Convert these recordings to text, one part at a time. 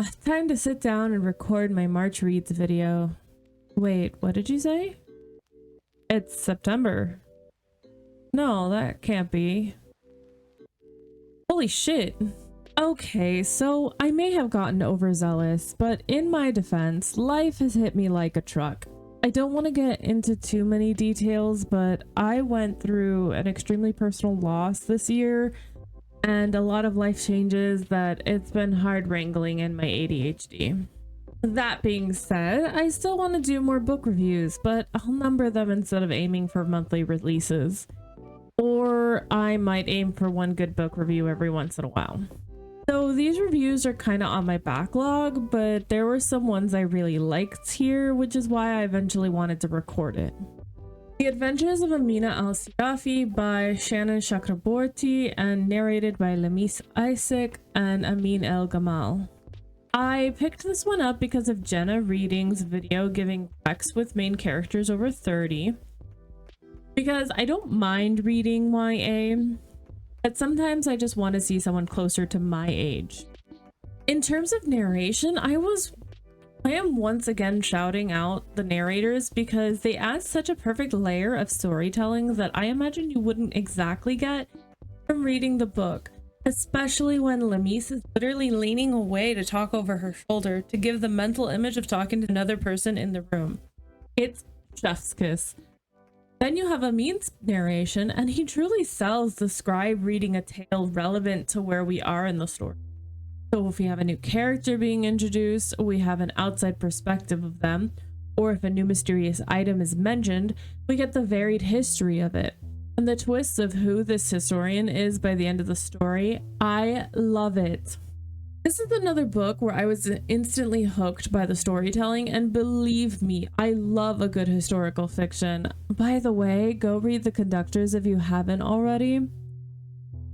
Time to sit down and record my March reads video. Wait, what did you say? It's September. No, that can't be. Holy shit. Okay, so I may have gotten overzealous, but in my defense, life has hit me like a truck. I don't want to get into too many details, but I went through an extremely personal loss this year and a lot of life changes that it's been hard wrangling in my ADHD. That being said, I still want to do more book reviews, but I'll number them instead of aiming for monthly releases. Or I might aim for one good book review every once in a while. So these reviews are kind of on my backlog, but there were some ones I really liked here, which is why I eventually wanted to record it. The Adventures of Amina Al-Sirafi by Shannon Chakraborty and narrated by Lemise Isaac and Amin El-Gamal. I picked this one up because of Jenna Reading's video giving recs with main characters over 30. Because I don't mind reading YA, but sometimes I just want to see someone closer to my age. In terms of narration, I am once again shouting out the narrators because they add such a perfect layer of storytelling that I imagine you wouldn't exactly get from reading the book. Especially when Lemise is literally leaning away to talk over her shoulder to give the mental image of talking to another person in the room. It's chef's kiss. Then you have Amin's narration, and he truly sells the scribe reading a tale relevant to where we are in the story. So if we have a new character being introduced, we have an outside perspective of them, or if a new mysterious item is mentioned, we get the varied history of it. And the twists of who this historian is by the end of the story, I love it. This is another book where I was instantly hooked by the storytelling, and believe me, I love a good historical fiction. By the way, go read The Conductors if you haven't already.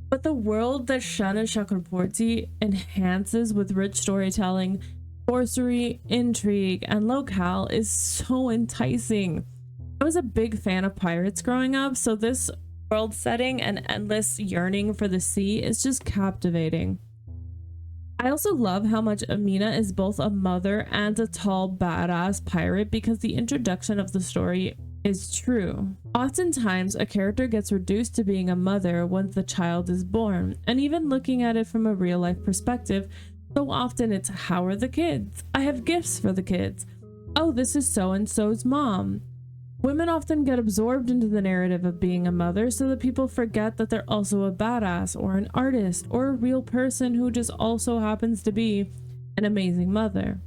But the world that Shannon Chakraborty enhances with rich storytelling, sorcery, intrigue, and locale is so enticing. I was a big fan of pirates growing up, so this world setting and endless yearning for the sea is just captivating. I also love how much Amina is both a mother and a tall badass pirate because the introduction of the story is true. Oftentimes, a character gets reduced to being a mother once the child is born, and even looking at it from a real life perspective, so often it's how are the kids? I have gifts for the kids. Oh, this is so-and-so's mom. Women often get absorbed into the narrative of being a mother so that people forget that they're also a badass or an artist or a real person who just also happens to be an amazing mother.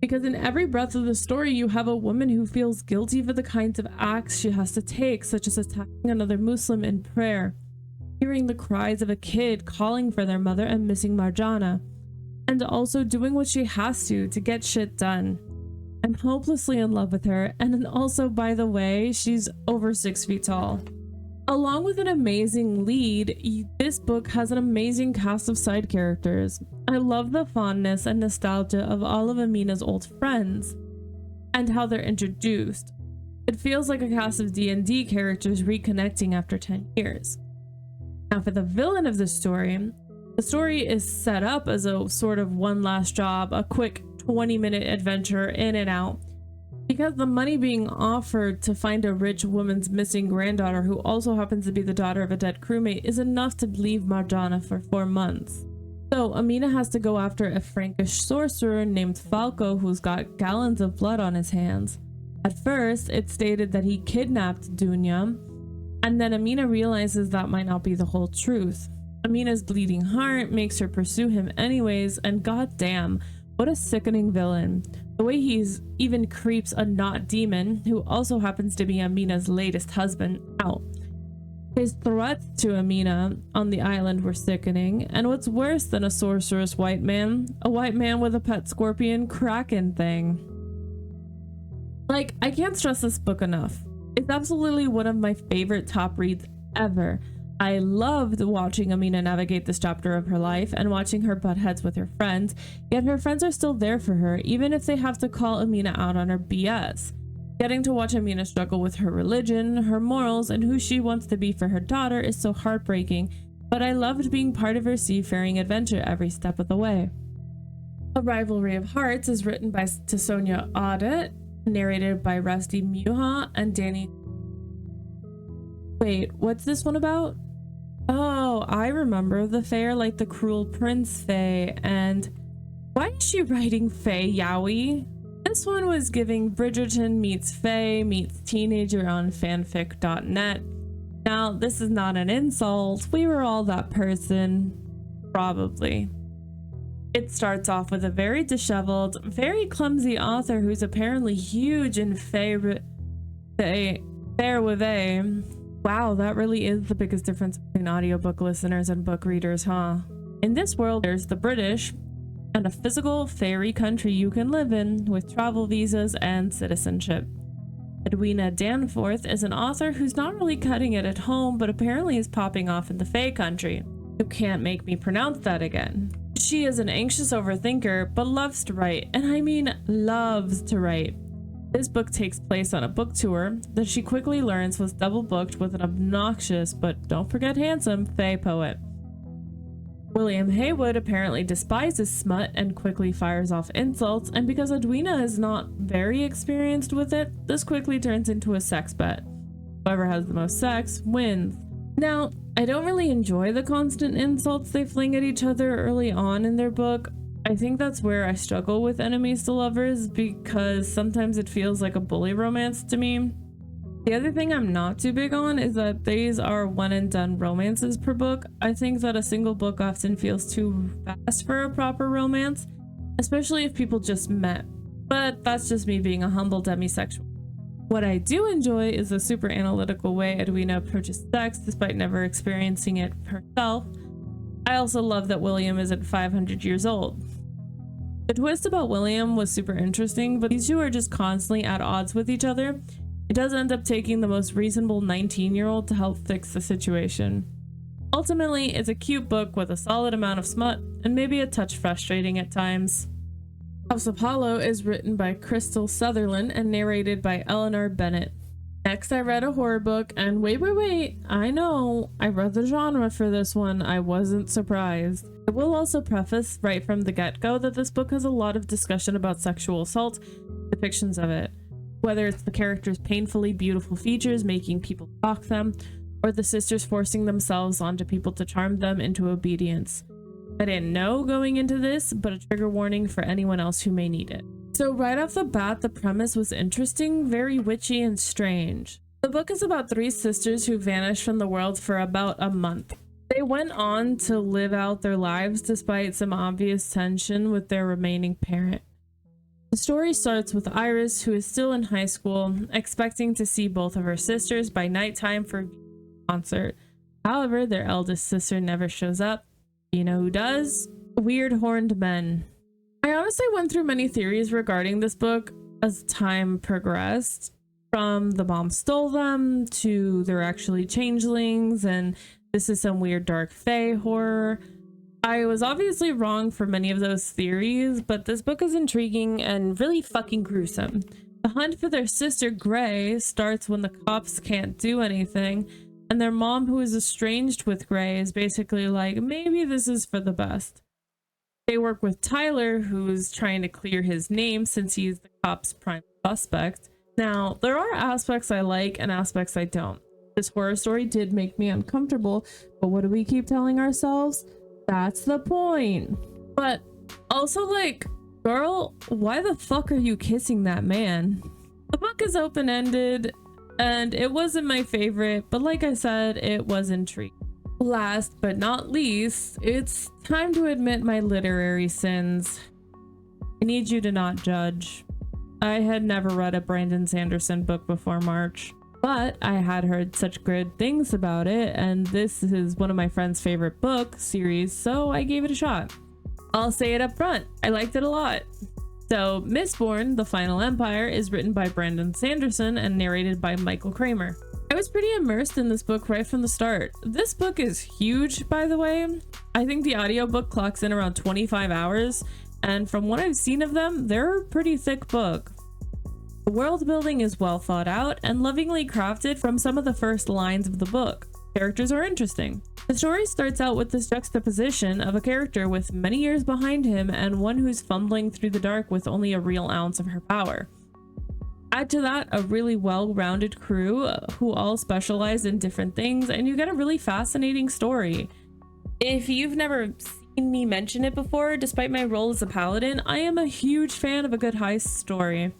Because in every breath of the story, you have a woman who feels guilty for the kinds of acts she has to take, such as attacking another Muslim in prayer, hearing the cries of a kid calling for their mother and missing Marjana, and also doing what she has to get shit done. I'm hopelessly in love with her, and then also, by the way, she's over 6 feet tall. Along with an amazing lead, this book has an amazing cast of side characters. I love the fondness and nostalgia of all of Amina's old friends, and how they're introduced. It feels like a cast of D&D characters reconnecting after 10 years. Now for the villain of the story is set up as a sort of one last job, a quick 20-minute adventure in and out, because the money being offered to find a rich woman's missing granddaughter who also happens to be the daughter of a dead crewmate is enough to leave Marjana for 4 months. So Amina has to go after a Frankish sorcerer named Falco who's got gallons of blood on his hands. At first, it's stated that he kidnapped Dunya, and then Amina realizes that might not be the whole truth. Amina's bleeding heart makes her pursue him anyways, and goddamn, what a sickening villain. The way he's even creeps a not demon, who also happens to be Amina's latest husband, out. His threats to Amina on the island were sickening, and what's worse than a sorcerous white man? A white man with a pet scorpion kraken thing. Like, I can't stress this book enough. It's absolutely one of my favorite top reads ever. I loved watching Amina navigate this chapter of her life and watching her butt heads with her friends, yet her friends are still there for her, even if they have to call Amina out on her BS. Getting to watch Amina struggle with her religion, her morals, and who she wants to be for her daughter is so heartbreaking, but I loved being part of her seafaring adventure every step of the way. A Rivalry of Hearts is written by Tessonja Odette, narrated by Rusty Muha and Danny. Wait, what's this one about? Oh, I remember. The Fae are like the cruel prince Fae, and why is she writing Fae yaoi? This one was giving Bridgerton meets Fae meets teenager on fanfic.net. Now, this is not an insult. We were all that person. Probably. It starts off with a very disheveled, very clumsy author who's apparently huge in fair with a. Wow, that really is the biggest difference between audiobook listeners and book readers, huh? In this world, there's the British and a physical fairy country you can live in with travel visas and citizenship. Edwina Danforth is an author who's not really cutting it at home, but apparently is popping off in the Fae country. You can't make me pronounce that again. She is an anxious overthinker, but loves to write, and I mean loves to write. This book takes place on a book tour that she quickly learns was double booked with an obnoxious, but don't forget handsome, Fae poet. William Haywood apparently despises smut and quickly fires off insults, and because Edwina is not very experienced with it, this quickly turns into a sex bet. Whoever has the most sex wins. Now, I don't really enjoy the constant insults they fling at each other early on in their book. I think that's where I struggle with enemies to lovers, because sometimes it feels like a bully romance to me. The other thing I'm not too big on is that these are one and done romances per book. I think that a single book often feels too fast for a proper romance, especially if people just met. But that's just me being a humble demisexual. What I do enjoy is the super analytical way Edwina approaches sex despite never experiencing it herself. I also love that William isn't 500 years old. The twist about William was super interesting, but these two are just constantly at odds with each other. It does end up taking the most reasonable 19-year-old to help fix the situation. Ultimately, it's a cute book with a solid amount of smut and maybe a touch frustrating at times. House of Hollow is written by Krystal Sutherland and narrated by Eleanor Bennett. Next, I read a horror book, and wait, I know, I read the genre for this one. I wasn't surprised. I will also preface right from the get-go that this book has a lot of discussion about sexual assault, depictions of it. Whether it's the characters' painfully beautiful features making people stalk them, or the sisters forcing themselves onto people to charm them into obedience. I didn't know going into this, but a trigger warning for anyone else who may need it. So right off the bat, the premise was interesting, very witchy and strange. The book is about three sisters who vanished from the world for about a month. They went on to live out their lives despite some obvious tension with their remaining parent. The story starts with Iris, who is still in high school, expecting to see both of her sisters by nighttime for a concert. However, their eldest sister never shows up. You know who does? Weird horned men. I honestly went through many theories regarding this book as time progressed, from the mom stole them to they're actually changelings and this is some weird dark fae horror. I was obviously wrong for many of those theories, but this book is intriguing and really fucking gruesome. The hunt for their sister Gray starts when the cops can't do anything, and their mom, who is estranged with Gray, is basically like, maybe this is for the best. They work with Tyler, who's trying to clear his name since he's the cop's prime suspect. Now, there are aspects I like and aspects I don't. This horror story did make me uncomfortable, but what do we keep telling ourselves? That's the point. But also, like, girl, why the fuck are you kissing that man? The book is open-ended, and it wasn't my favorite, but like I said, it was intriguing. Last but not least, it's time to admit my literary sins. I need you to not judge. I had never read a Brandon Sanderson book before March, but I had heard such good things about it, and this is one of my friend's favorite book series, so I gave it a shot. I'll say it up front, I liked it a lot. So, Mistborn, The Final Empire is written by Brandon Sanderson and narrated by Michael Kramer. I was pretty immersed in this book right from the start. This book is huge, by the way. I think the audiobook clocks in around 25 hours, and from what I've seen of them, they're a pretty thick book. The world building is well thought out and lovingly crafted from some of the first lines of the book. Characters are interesting. The story starts out with this juxtaposition of a character with many years behind him and one who's fumbling through the dark with only a real ounce of her power. Add to that a really well-rounded crew who all specialize in different things, and you get a really fascinating story. If you've never seen me mention it before, despite my role as a paladin, I am a huge fan of a good heist story.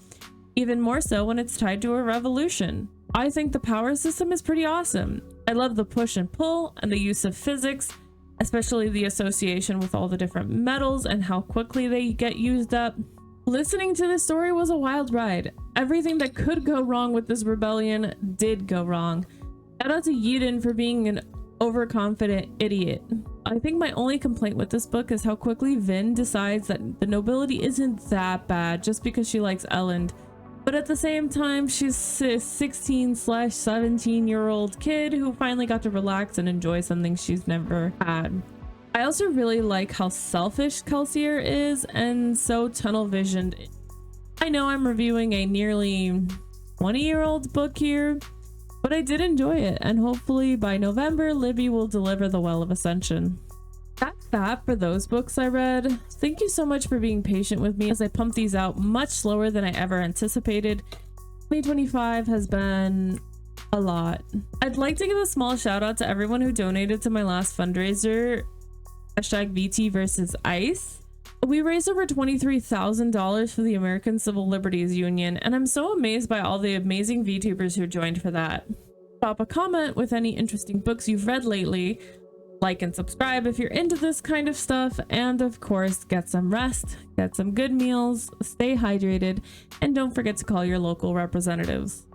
Even more so when it's tied to a revolution. I think the power system is pretty awesome. I love the push and pull and the use of physics, especially the association with all the different metals and how quickly they get used up. Listening to this story was a wild ride. Everything that could go wrong with this rebellion did go wrong. Shout out to Yiden for being an overconfident idiot. I think my only complaint with this book is how quickly Vin decides that the nobility isn't that bad just because she likes Elend. But at the same time, she's a 16/17-year-old kid who finally got to relax and enjoy something she's never had. I also really like how selfish Kelsier is and so tunnel-visioned. I know I'm reviewing a nearly 20-year-old book here, but I did enjoy it, and hopefully by November, Libby will deliver the Well of Ascension. That's that for those books I read. Thank you so much for being patient with me as I pump these out much slower than I ever anticipated. 2025 has been a lot. I'd like to give a small shout out to everyone who donated to my last fundraiser, #VT versus ICE. We raised over $23,000 for the American Civil Liberties Union, and I'm so amazed by all the amazing VTubers who joined for that. Drop a comment with any interesting books you've read lately. Like and subscribe if you're into this kind of stuff, and of course, get some rest, get some good meals, stay hydrated, and don't forget to call your local representatives.